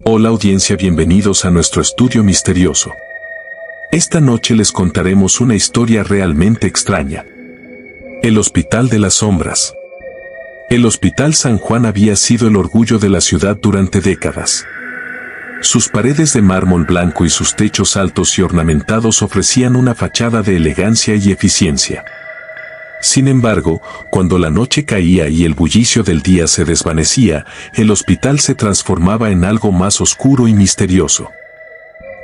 Hola audiencia, bienvenidos a nuestro estudio misterioso. Esta noche les contaremos una historia realmente extraña. El Hospital de las Sombras. El Hospital San Juan había sido el orgullo de la ciudad durante décadas. Sus paredes de mármol blanco y sus techos altos y ornamentados ofrecían una fachada de elegancia y eficiencia. Sin embargo, cuando la noche caía y el bullicio del día se desvanecía, el hospital se transformaba en algo más oscuro y misterioso.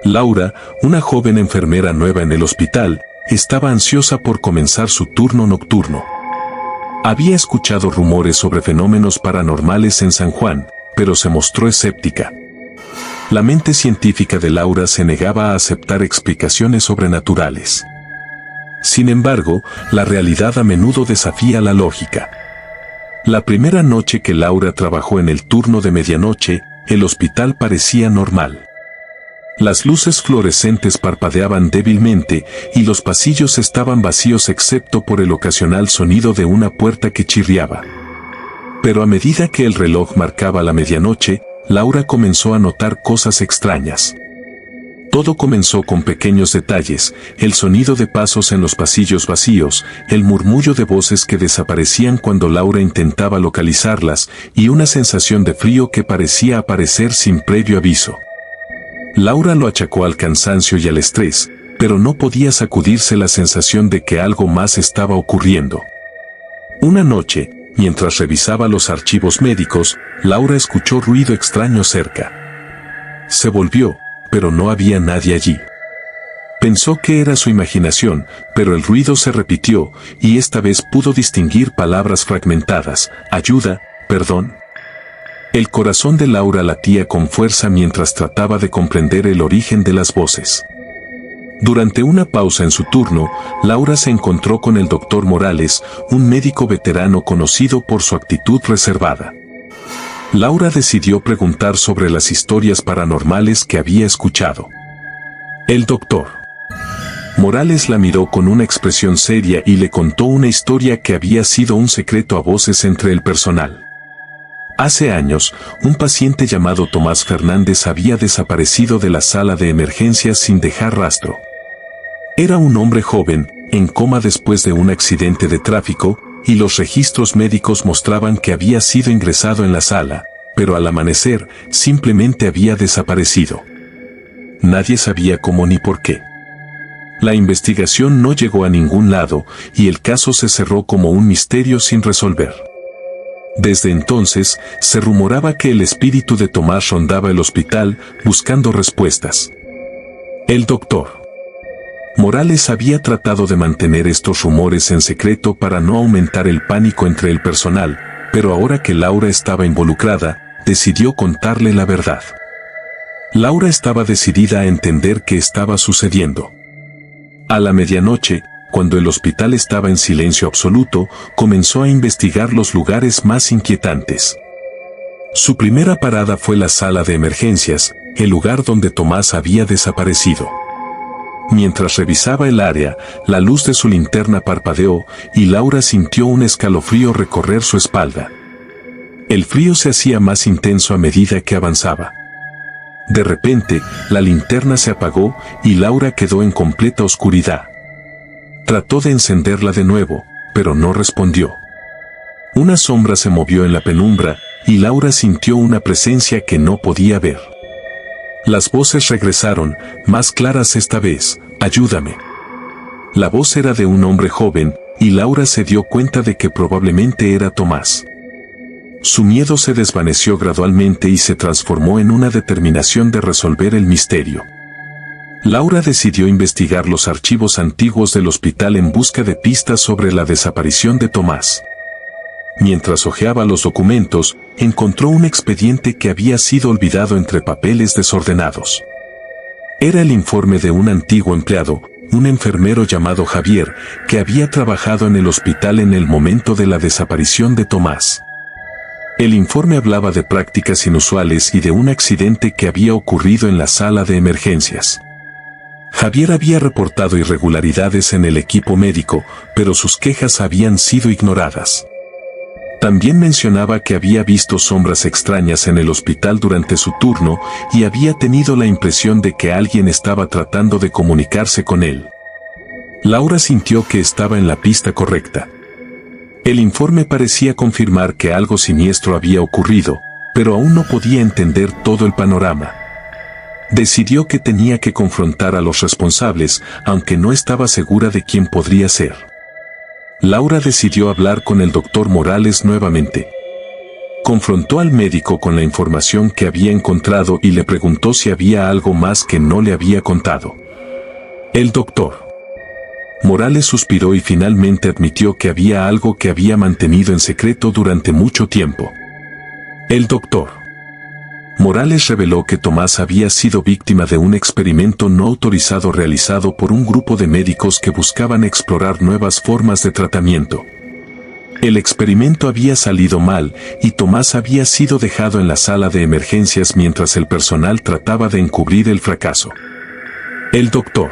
Laura, una joven enfermera nueva en el hospital, estaba ansiosa por comenzar su turno nocturno. Había escuchado rumores sobre fenómenos paranormales en San Juan, pero se mostró escéptica. La mente científica de Laura se negaba a aceptar explicaciones sobrenaturales. Sin embargo, la realidad a menudo desafía la lógica. La primera noche que Laura trabajó en el turno de medianoche, el hospital parecía normal. Las luces fluorescentes parpadeaban débilmente y los pasillos estaban vacíos excepto por el ocasional sonido de una puerta que chirriaba. Pero a medida que el reloj marcaba la medianoche, Laura comenzó a notar cosas extrañas. Todo comenzó con pequeños detalles, el sonido de pasos en los pasillos vacíos, el murmullo de voces que desaparecían cuando Laura intentaba localizarlas, y una sensación de frío que parecía aparecer sin previo aviso. Laura lo achacó al cansancio y al estrés, pero no podía sacudirse la sensación de que algo más estaba ocurriendo. Una noche, mientras revisaba los archivos médicos, Laura escuchó ruido extraño cerca. Se volvió, pero no había nadie allí. Pensó que era su imaginación, pero el ruido se repitió, y esta vez pudo distinguir palabras fragmentadas: ayuda, perdón. El corazón de Laura latía con fuerza mientras trataba de comprender el origen de las voces. Durante una pausa en su turno, Laura se encontró con el doctor Morales, un médico veterano conocido por su actitud reservada. Laura decidió preguntar sobre las historias paranormales que había escuchado. El doctor Morales la miró con una expresión seria y le contó una historia que había sido un secreto a voces entre el personal. Hace años, un paciente llamado Tomás Fernández había desaparecido de la sala de emergencias sin dejar rastro. Era un hombre joven, en coma después de un accidente de tráfico, y los registros médicos mostraban que había sido ingresado en la sala, pero al amanecer, simplemente había desaparecido. Nadie sabía cómo ni por qué. La investigación no llegó a ningún lado, y el caso se cerró como un misterio sin resolver. Desde entonces, se rumoraba que el espíritu de Tomás rondaba el hospital, buscando respuestas. El doctor Morales había tratado de mantener estos rumores en secreto para no aumentar el pánico entre el personal, pero ahora que Laura estaba involucrada, decidió contarle la verdad. Laura estaba decidida a entender qué estaba sucediendo. A la medianoche, cuando el hospital estaba en silencio absoluto, comenzó a investigar los lugares más inquietantes. Su primera parada fue la sala de emergencias, el lugar donde Tomás había desaparecido. Mientras revisaba el área, la luz de su linterna parpadeó y Laura sintió un escalofrío recorrer su espalda. El frío se hacía más intenso a medida que avanzaba. De repente, la linterna se apagó y Laura quedó en completa oscuridad. Trató de encenderla de nuevo, pero no respondió. Una sombra se movió en la penumbra y Laura sintió una presencia que no podía ver. Las voces regresaron, más claras esta vez: ayúdame. La voz era de un hombre joven, y Laura se dio cuenta de que probablemente era Tomás. Su miedo se desvaneció gradualmente y se transformó en una determinación de resolver el misterio. Laura decidió investigar los archivos antiguos del hospital en busca de pistas sobre la desaparición de Tomás. Mientras hojeaba los documentos, encontró un expediente que había sido olvidado entre papeles desordenados. Era el informe de un antiguo empleado, un enfermero llamado Javier, que había trabajado en el hospital en el momento de la desaparición de Tomás. El informe hablaba de prácticas inusuales y de un accidente que había ocurrido en la sala de emergencias. Javier había reportado irregularidades en el equipo médico, pero sus quejas habían sido ignoradas. También mencionaba que había visto sombras extrañas en el hospital durante su turno y había tenido la impresión de que alguien estaba tratando de comunicarse con él. Laura sintió que estaba en la pista correcta. El informe parecía confirmar que algo siniestro había ocurrido, pero aún no podía entender todo el panorama. Decidió que tenía que confrontar a los responsables, aunque no estaba segura de quién podría ser. Laura decidió hablar con el doctor Morales nuevamente. Confrontó al médico con la información que había encontrado y le preguntó si había algo más que no le había contado. El doctor Morales suspiró y finalmente admitió que había algo que había mantenido en secreto durante mucho tiempo. El doctor Morales reveló que Tomás había sido víctima de un experimento no autorizado realizado por un grupo de médicos que buscaban explorar nuevas formas de tratamiento. El experimento había salido mal y Tomás había sido dejado en la sala de emergencias mientras el personal trataba de encubrir el fracaso. El doctor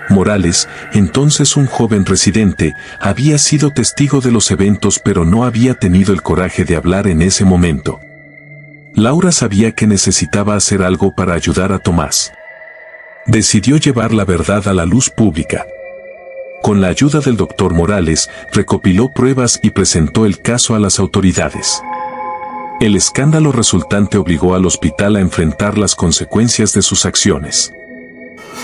Morales, entonces un joven residente, había sido testigo de los eventos pero no había tenido el coraje de hablar en ese momento. Laura sabía que necesitaba hacer algo para ayudar a Tomás. Decidió llevar la verdad a la luz pública. Con la ayuda del doctor Morales, recopiló pruebas y presentó el caso a las autoridades. El escándalo resultante obligó al hospital a enfrentar las consecuencias de sus acciones.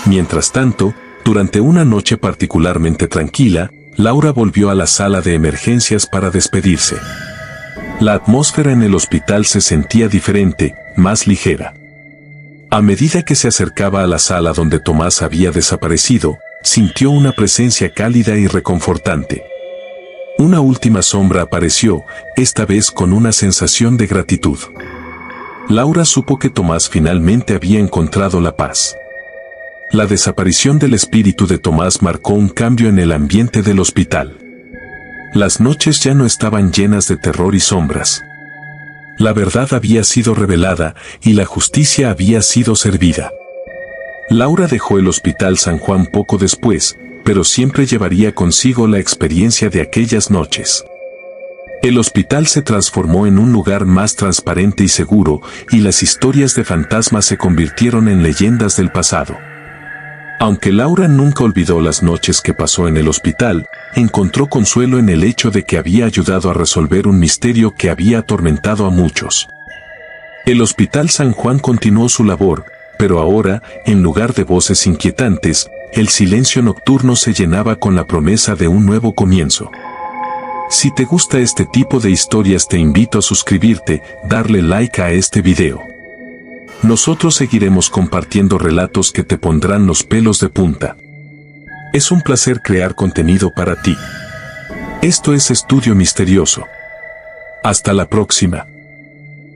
Mientras tanto, durante una noche particularmente tranquila, Laura volvió a la sala de emergencias para despedirse. La atmósfera en el hospital se sentía diferente, más ligera. A medida que se acercaba a la sala donde Tomás había desaparecido, sintió una presencia cálida y reconfortante. Una última sombra apareció, esta vez con una sensación de gratitud. Laura supo que Tomás finalmente había encontrado la paz. La desaparición del espíritu de Tomás marcó un cambio en el ambiente del hospital. Las noches ya no estaban llenas de terror y sombras. La verdad había sido revelada y la justicia había sido servida. Laura dejó el Hospital San Juan poco después, pero siempre llevaría consigo la experiencia de aquellas noches. El hospital se transformó en un lugar más transparente y seguro, y las historias de fantasmas se convirtieron en leyendas del pasado. Aunque Laura nunca olvidó las noches que pasó en el hospital, encontró consuelo en el hecho de que había ayudado a resolver un misterio que había atormentado a muchos. El Hospital San Juan continuó su labor, pero ahora, en lugar de voces inquietantes, el silencio nocturno se llenaba con la promesa de un nuevo comienzo. Si te gusta este tipo de historias, te invito a suscribirte, darle like a este video. Nosotros seguiremos compartiendo relatos que te pondrán los pelos de punta. Es un placer crear contenido para ti. Esto es Estudio Misterioso. Hasta la próxima.